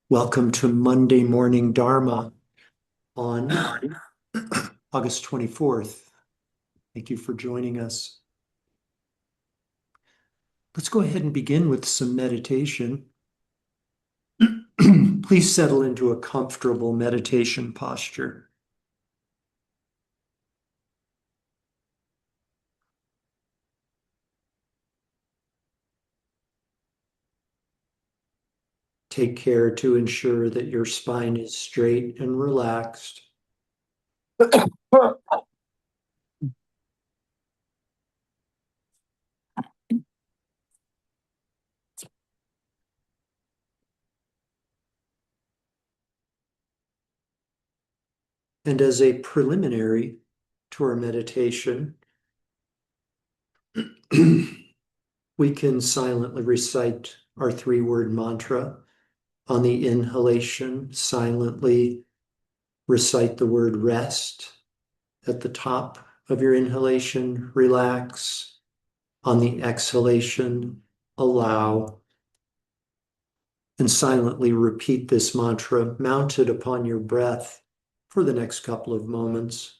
Welcome to Monday Morning Dharma on August 24th. Thank you for joining us. Let's go ahead and begin with some meditation. Please settle into a comfortable meditation posture. Take care to ensure that your spine is straight and relaxed. And as a preliminary to our meditation, we can silently recite our three-word mantra. On the inhalation, silently recite the word rest. At the top of your inhalation, relax. On the exhalation, allow. And silently repeat this mantra mounted upon your breath for the next couple of moments.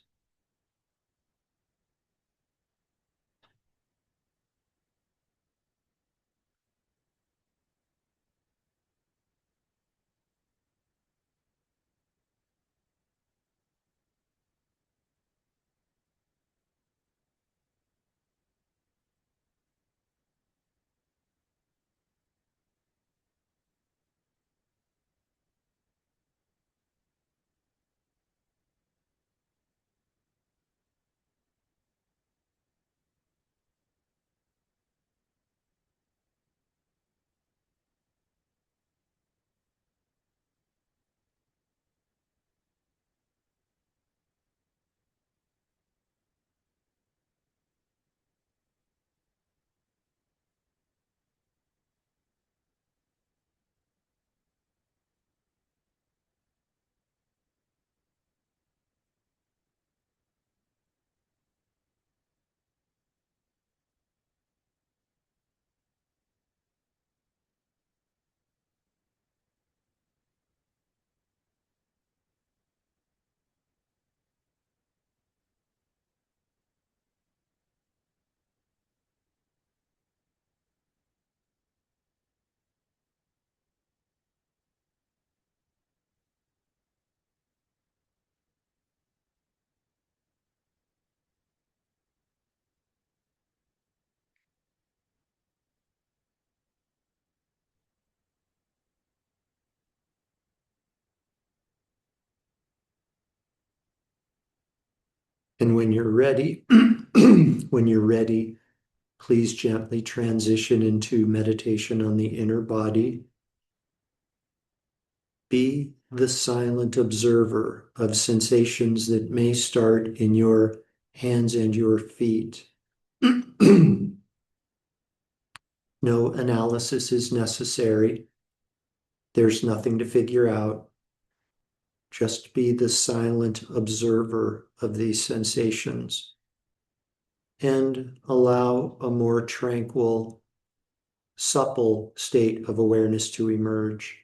And when you're ready, please gently transition into meditation on the inner body. Be the silent observer of sensations that may start in your hands and your feet. No analysis is necessary. There's nothing to figure out. Just be the silent observer of these sensations and allow a more tranquil, supple state of awareness to emerge.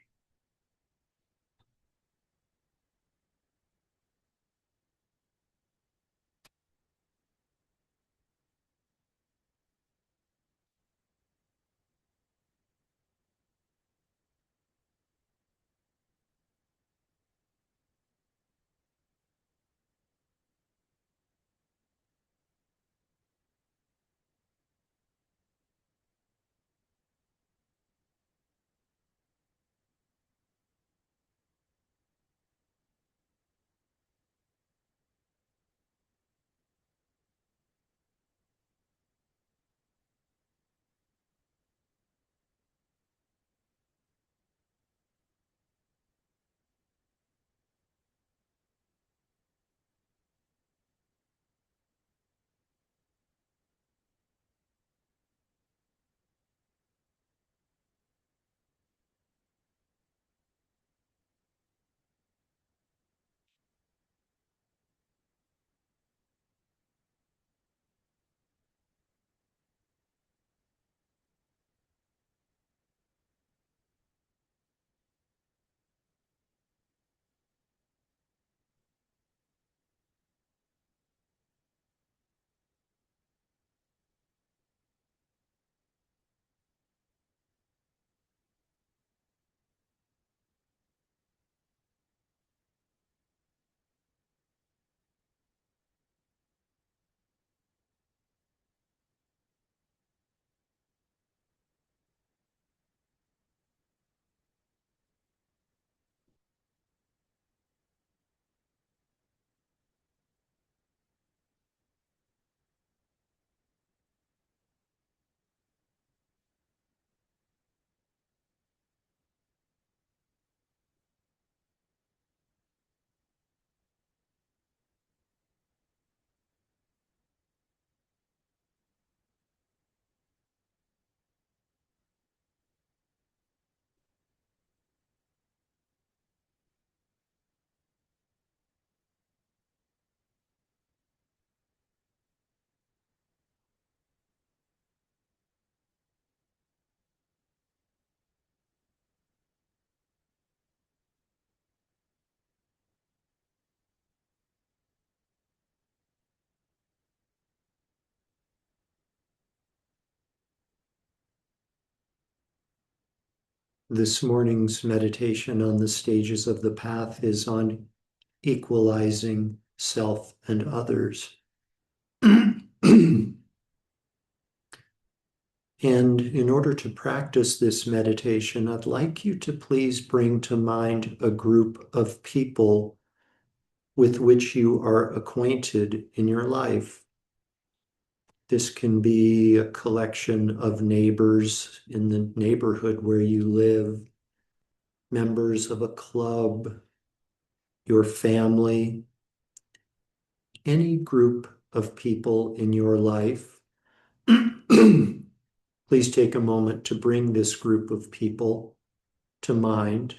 This morning's meditation on the stages of the path is on equalizing self and others. And in order to practice this meditation, I'd like you to please bring to mind a group of people with which you are acquainted in your life. This can be a collection of neighbors in the neighborhood where you live, members of a club, your family, any group of people in your life. Please take a moment to bring this group of people to mind.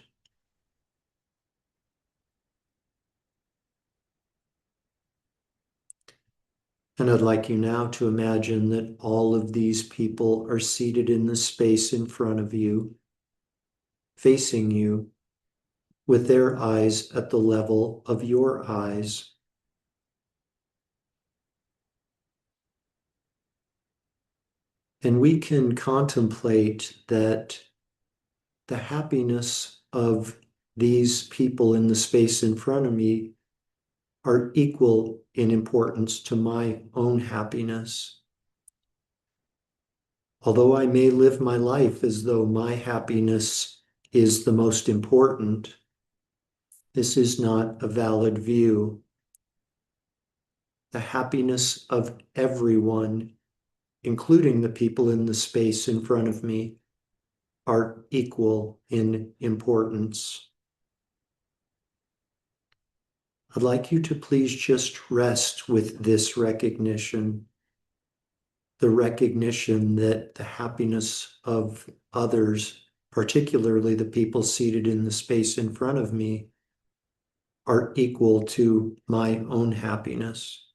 And I'd like you now to imagine that all of these people are seated in the space in front of you, facing you, with their eyes at the level of your eyes. And we can contemplate that the happiness of these people in the space in front of me are equal in importance to my own happiness. Although I may live my life as though my happiness is the most important, this is not a valid view. The happiness of everyone, including the people in the space in front of me, are equal in importance. I'd like you to please just rest with this recognition, the recognition that the happiness of others, particularly the people seated in the space in front of me, are equal to my own happiness.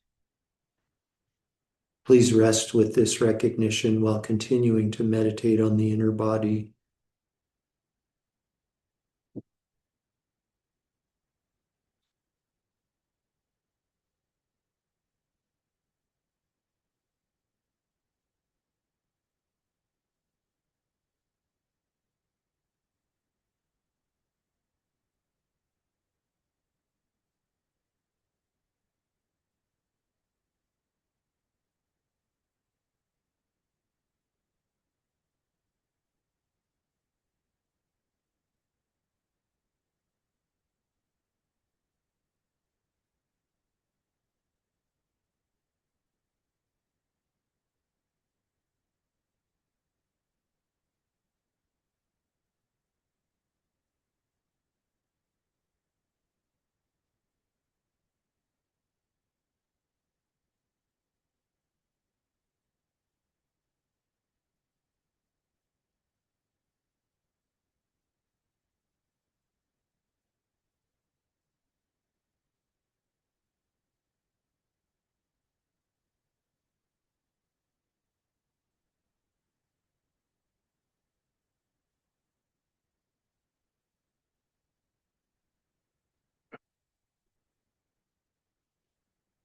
Please rest with this recognition while continuing to meditate on the inner body.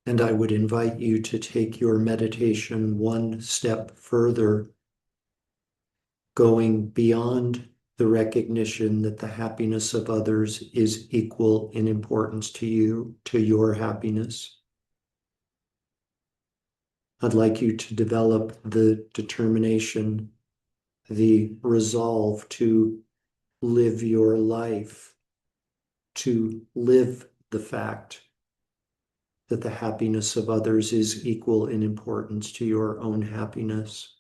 And I would invite you to take your meditation one step further, going beyond the recognition that the happiness of others is equal in importance to you, to your happiness. I'd like you to develop the determination, the resolve to live your life, to live the fact that the happiness of others is equal in importance to your own happiness.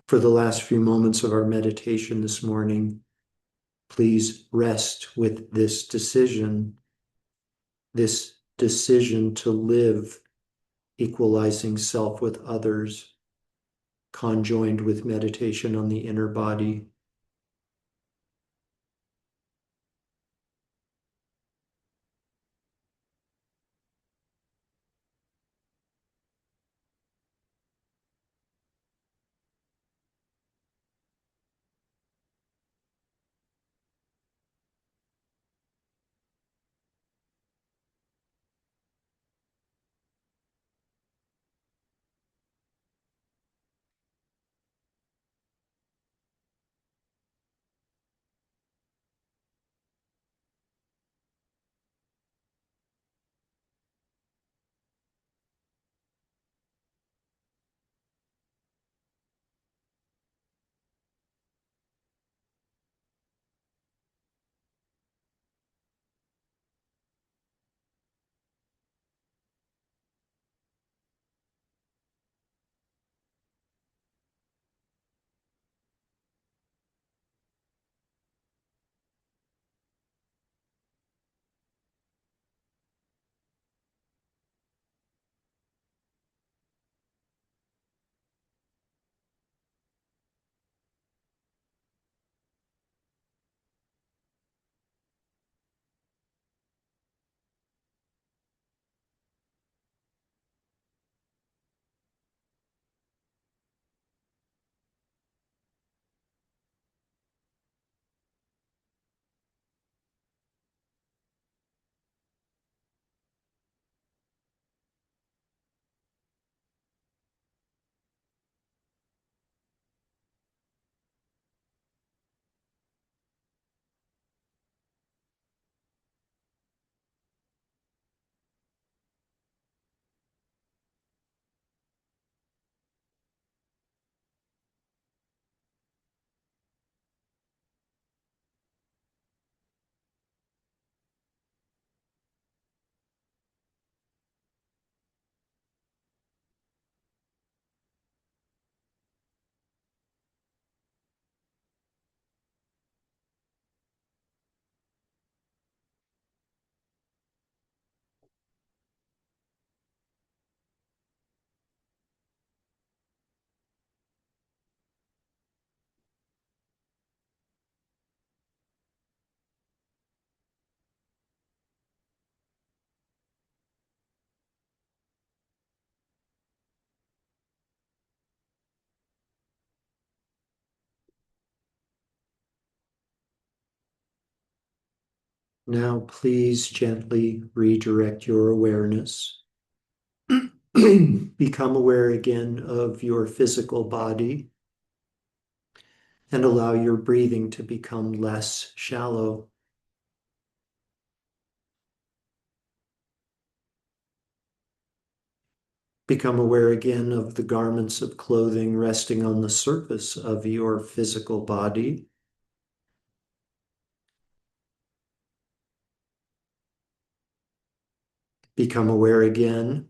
For the last few moments of our meditation this morning, please rest with this decision to live equalizing self with others, conjoined with meditation on the inner body. Now, please gently redirect your awareness. Become aware again of your physical body and allow your breathing to become less shallow. Become aware again of the garments of clothing resting on the surface of your physical body. Become aware again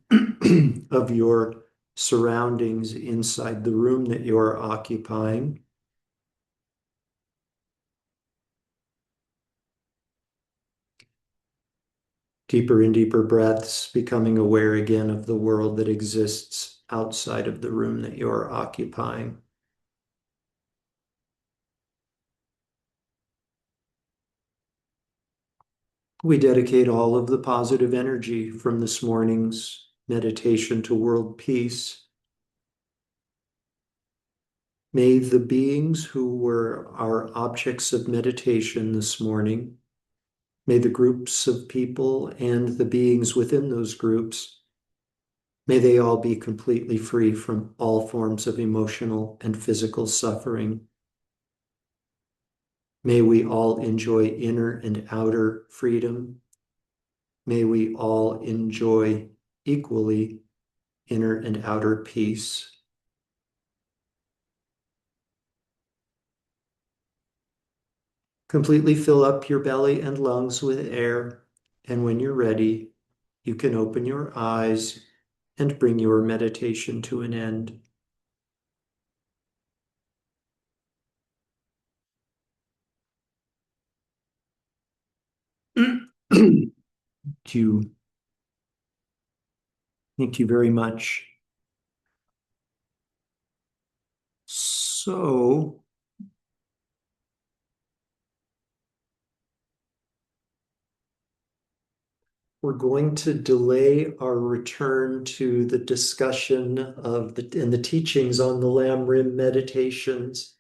of your surroundings inside the room that you're occupying. Deeper and deeper breaths, becoming aware again of the world that exists outside of the room that you're occupying. We dedicate all of the positive energy from this morning's meditation to world peace. May the beings who were our objects of meditation this morning, may the groups of people and the beings within those groups, may they all be completely free from all forms of emotional and physical suffering. May we all enjoy inner and outer freedom. May we all enjoy equally inner and outer peace. Completely fill up your belly and lungs with air, and when you're ready, you can open your eyes and bring your meditation to an end. Thank you. Thank you very much. So, we're going to delay our return to the discussion of the teachings on the Lamb Rim meditations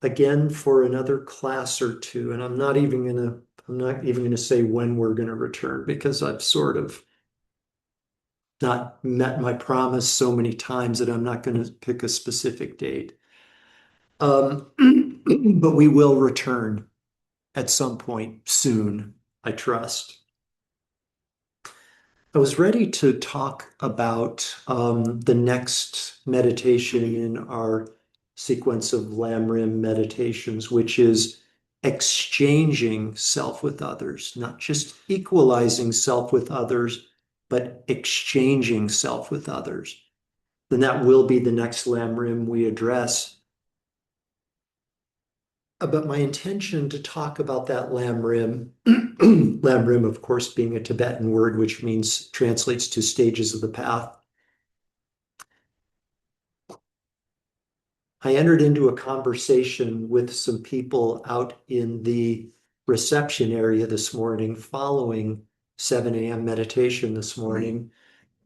again for another class or two. And I'm not even gonna say when we're gonna return because I've sort of not met my promise so many times that I'm not going to pick a specific date. Um, but we will return at some point soon, I trust. I was ready to talk about the next meditation in our sequence of Lam Rim meditations, which is exchanging self with others, not just equalizing self with others, but exchanging self with others. Then that will be the next Lam Rim we address. But my intention to talk about that Lam Rim, Lam Rim, of course, being a Tibetan word, which means translates to stages of the path. I entered into a conversation with some people out in the reception area this morning following 7 a.m. meditation this morning.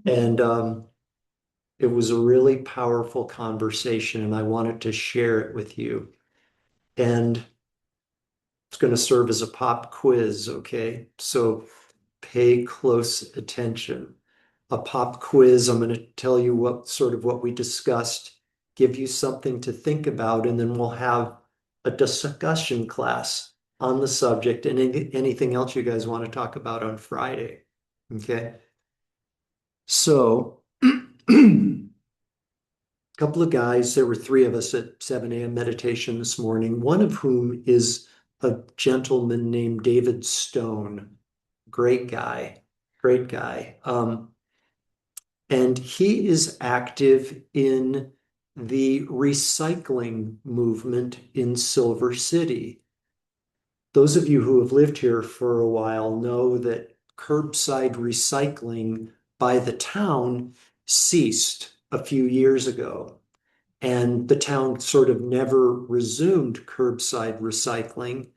And it was a really powerful conversation, and I wanted to share it with you. And it's going to serve as a pop quiz, okay? So pay close attention. A pop quiz, I'm going to tell you what we discussed, give you something to think about, and then we'll have a discussion class on the subject and anything else you guys want to talk about on Friday. Okay. So, a couple of guys, there were three of us at 7 a.m. meditation this morning, one of whom is a gentleman named David Stone. Great guy, great guy. And he is active in the recycling movement in Silver City. Those of you who have lived here for a while know that curbside recycling by the town ceased a few years ago. And the town sort of never resumed curbside recycling.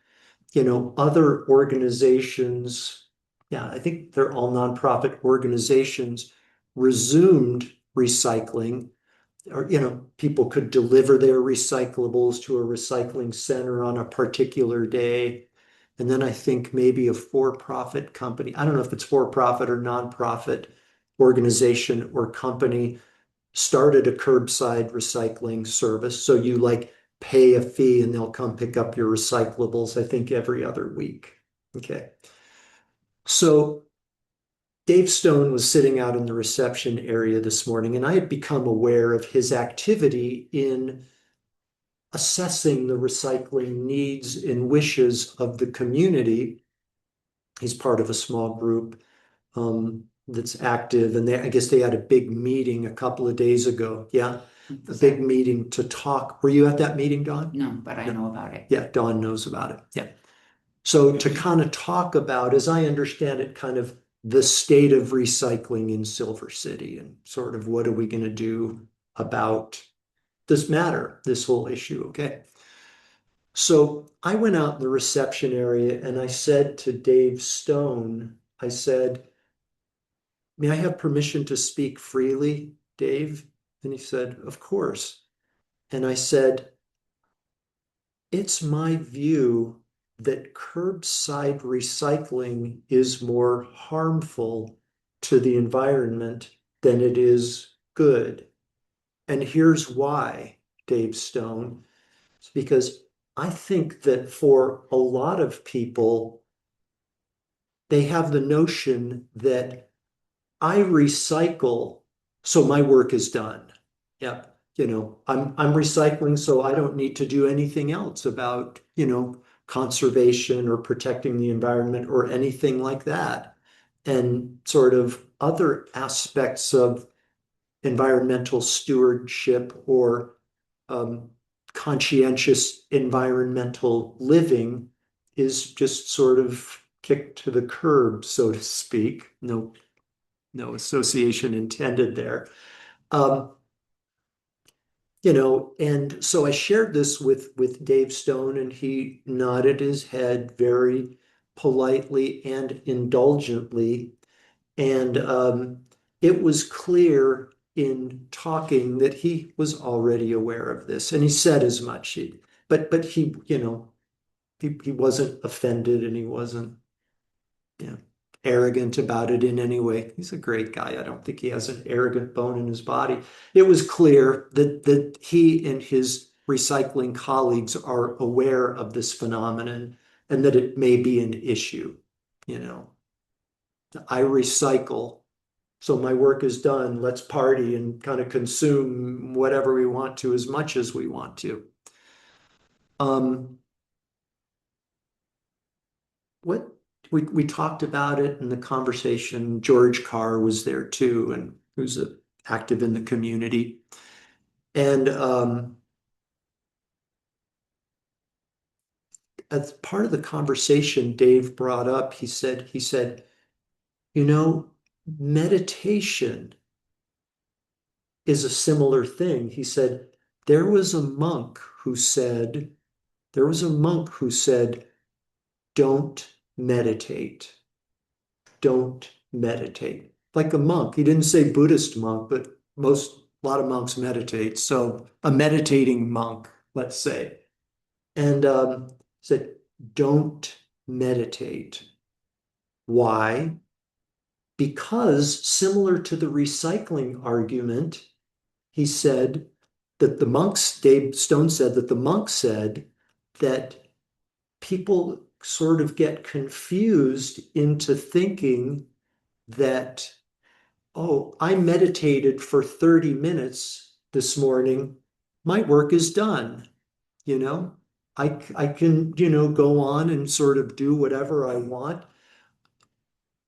Other organizations, yeah, I think they're all nonprofit organizations, resumed recycling, or, people could deliver their recyclables to a recycling center on a particular day. And then I think maybe a for-profit company. I don't know if it's for-profit or nonprofit organization or company started a curbside recycling service. So you like pay a fee and they'll come pick up your recyclables, I think every other week. Okay. So Dave Stone was sitting out in the reception area this morning, and I had become aware of his activity in assessing the recycling needs and wishes of the community. He's part of a small group that's active, and I guess they had a big meeting a couple of days ago. Yeah, a big meeting to talk. Were you at that meeting, Dawn? No, but I know about it. Yeah, Dawn knows about it. Yeah. So to kind of talk about, as I understand it, kind of the state of recycling in Silver City and sort of what are we going to do about this matter, this whole issue, okay? So I went out in the reception area and I said to Dave Stone, I said, may I have permission to speak freely, Dave? And he said, of course. And I said, it's my view that curbside recycling is more harmful to the environment than it is good. And here's why, Dave Stone. It's because I think that for a lot of people, they have the notion that I recycle, so my work is done. Yep. I'm recycling, so I don't need to do anything else about, conservation or protecting the environment or anything like that. And sort of other aspects of environmental stewardship or um, conscientious environmental living is just sort of kicked to the curb, so to speak. No association intended there. Um, and so I shared this with Dave Stone, and he nodded his head very politely and indulgently. And it was clear in talking that he was already aware of this, and he said as much. But he, he wasn't offended, and he wasn't, yeah, arrogant about it in any way. He's a great guy. I don't think he has an arrogant bone in his body. It was clear that he and his recycling colleagues are aware of this phenomenon and that it may be an issue. You know, I recycle, so my work is done. Let's party and kind of consume whatever we want to as much as we want to. Um, what we talked about it in the conversation. George Carr was there too, and who's active in the community. And as part of the conversation, Dave brought up, he said, you know, meditation is a similar thing. He said, there was a monk who said, there was a monk who said, don't meditate. Don't meditate. Like a monk. He didn't say Buddhist monk, but a lot of monks meditate. So a meditating monk, let's say. And said, don't meditate. Why? Because similar to the recycling argument, he said that the monks, Dave Stone said that the monk said that people sort of get confused into thinking that, oh, I meditated for 30 minutes this morning. My work is done. You know, I can, go on and sort of do whatever I want,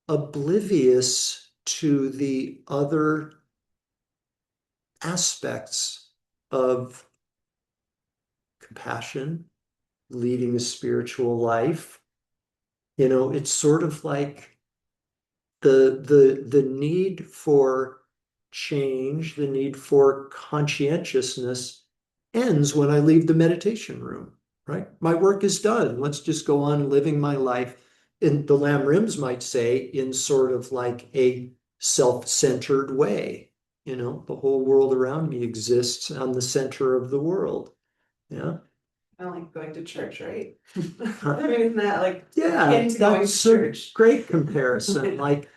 oblivious to the other aspects of compassion, leading a spiritual life. It's sort of like the need for change, the need for conscientiousness ends when I leave the meditation room, right? My work is done. Let's just go on living my life. And the Lam Rims might say in sort of like a self-centered way. The whole world around me exists on the center of the world. Yeah. I like going to church, right? I mean, isn't that like Yeah, getting to going to that's a church? great comparison. Like,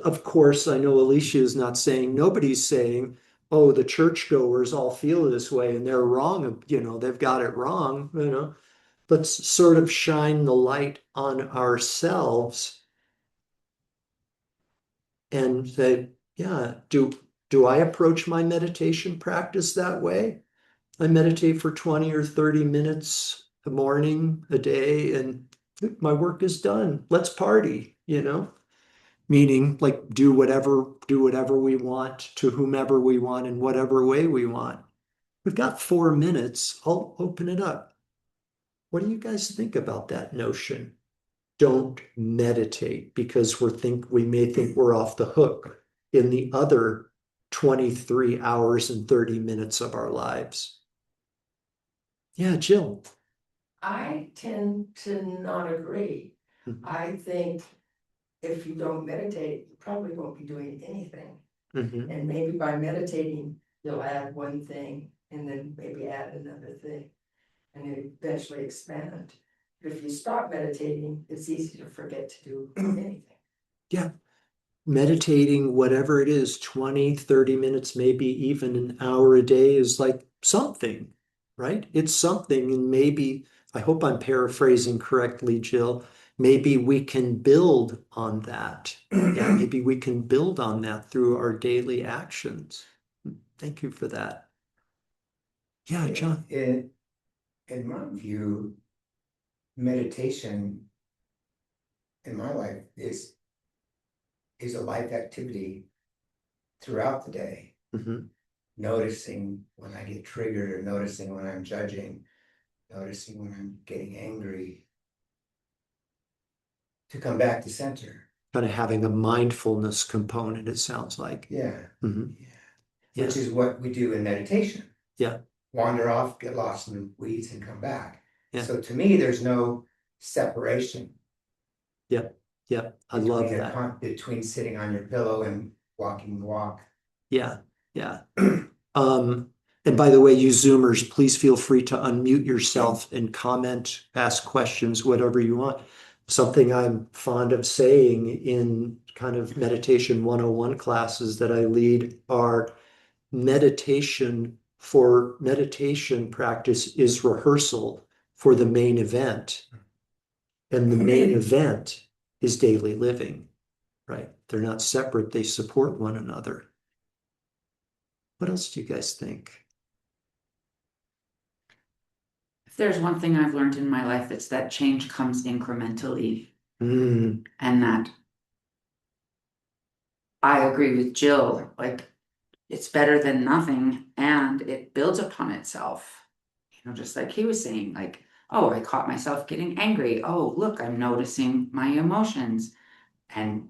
of course, I know Alicia is not saying, nobody's saying, oh, the churchgoers all feel this way and they're wrong, they've got it wrong. Let's sort of shine the light on ourselves and say, yeah, do I approach my meditation practice that way? I meditate for 20 or 30 minutes a morning, a day, and my work is done. Let's party. Meaning like do whatever we want to whomever we want in whatever way we want. We've got 4 minutes. I'll open it up. What do you guys think about that notion? Don't meditate because we may think we're off the hook in the other 23 hours and 30 minutes of our lives. Yeah, Jill. I tend to not agree. Mhm. I think if you don't meditate, you probably won't be doing anything. Mhm. And maybe by meditating, you'll add one thing and then maybe add another thing and eventually expand. But if you stop meditating, it's easy to forget to do anything. Yeah, meditating, whatever it is, 20, 30 minutes, maybe even an hour a day is like something, right? It's something. And maybe, I hope I'm paraphrasing correctly, Jill, maybe we can build on that. Yeah, maybe we can build on that through our daily actions. Thank you for that. Yeah, John. In my view, meditation in my life is a life activity throughout the day. Mhm. Noticing when I get triggered or noticing when I'm judging, noticing when I'm getting angry, to come back to center. Kind of having a mindfulness component, it sounds like. Yeah. Mhm. Yeah. Yeah. Which is what we do in meditation. Yeah. Wander off, get lost in the weeds, and come back. Yeah. So to me, there's no separation Yeah. Yeah. I love that. between sitting on your pillow and walking the walk. Yeah. Yeah. Um, and by the way, you Zoomers, please feel free to unmute yourself and comment, ask questions, whatever you want. Something I'm fond of saying in kind of meditation 101 classes that I lead are meditation practice is rehearsal for the main event. And the main event is daily living, right? They're not separate, they support one another. What else do you guys think? If there's one thing I've learned in my life, it's that change comes incrementally, Mm, and that I agree with Jill, like it's better than nothing and it builds upon itself. Just like he was saying, like, oh, I caught myself getting angry. Oh, look, I'm noticing my emotions. And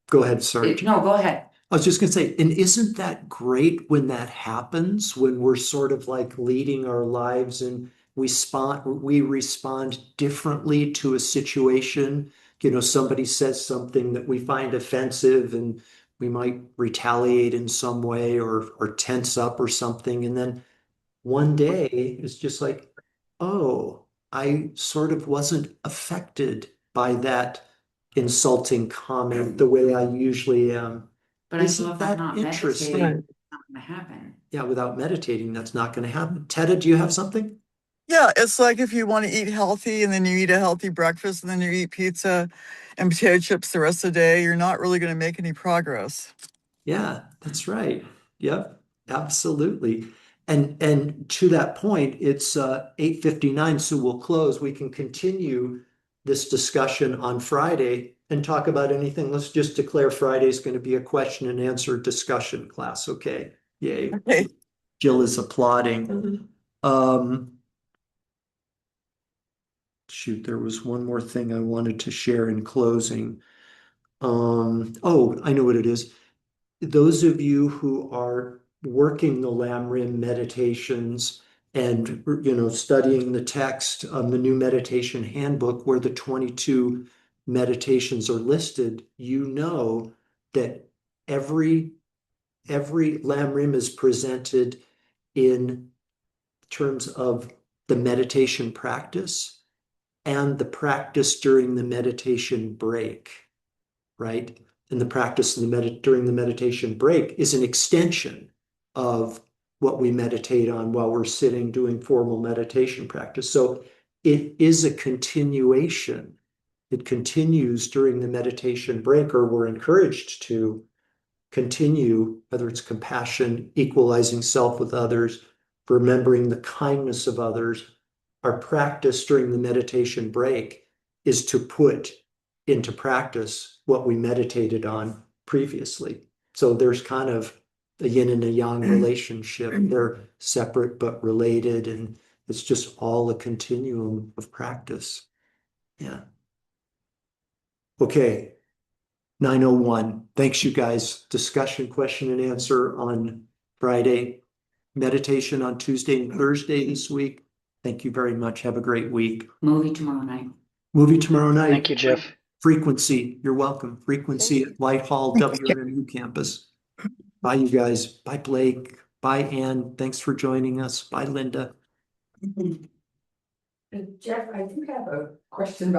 go ahead, sorry. no, go ahead. I was just gonna say, and isn't that great when that happens, when we're sort of like leading our lives and we respond differently to a situation. Somebody says something that we find offensive and we might retaliate in some way or tense up or something. And then one day it's just like, oh, I sort of wasn't affected by that insulting comment the way I usually am. But I Isn't feel if I'm that not interesting? meditating, it's not going to happen. Yeah, without meditating, that's not going to happen. Teta, do you have something? Yeah, it's like if you want to eat healthy and then you eat a healthy breakfast and then you eat pizza and potato chips the rest of the day, you're not really going to make any progress. Yeah, that's right. Yep, absolutely. And to that point, it's 8:59, so we'll close. We can continue this discussion on Friday and talk about anything. Let's just declare Friday is going to be a question and answer discussion class. Okay. Yay. Okay. Jill is applauding. Um, shoot, there was one more thing I wanted to share in closing. Oh, I know what it is. Those of you who are working the Lam Rim meditations and studying the text, the new meditation handbook where the 22 meditations are listed, that every Lam Rim is presented in terms of the meditation practice and the practice during the meditation break, right? And the practice during the meditation break is an extension of what we meditate on while we're sitting doing formal meditation practice. So it is a continuation. It continues during the meditation break, or we're encouraged to continue, whether it's compassion, equalizing self with others, remembering the kindness of others. Our practice during the meditation break is to put into practice what we meditated on previously. So there's kind of a yin and a yang relationship. They're separate but related, and it's just all a continuum of practice. Yeah. Okay. 9:01. Thanks, you guys. Discussion, question, and answer on Friday. Meditation on Tuesday and Thursday this week. Thank you very much. Have a great week. Movie tomorrow night. Movie tomorrow night. Thank you, Jeff. Frequency. You're welcome. Frequency at Whitehall WNMU campus. Bye, you guys. Bye, Blake. Bye, Ann. Thanks for joining us. Bye, Linda. Jeff, I do have a question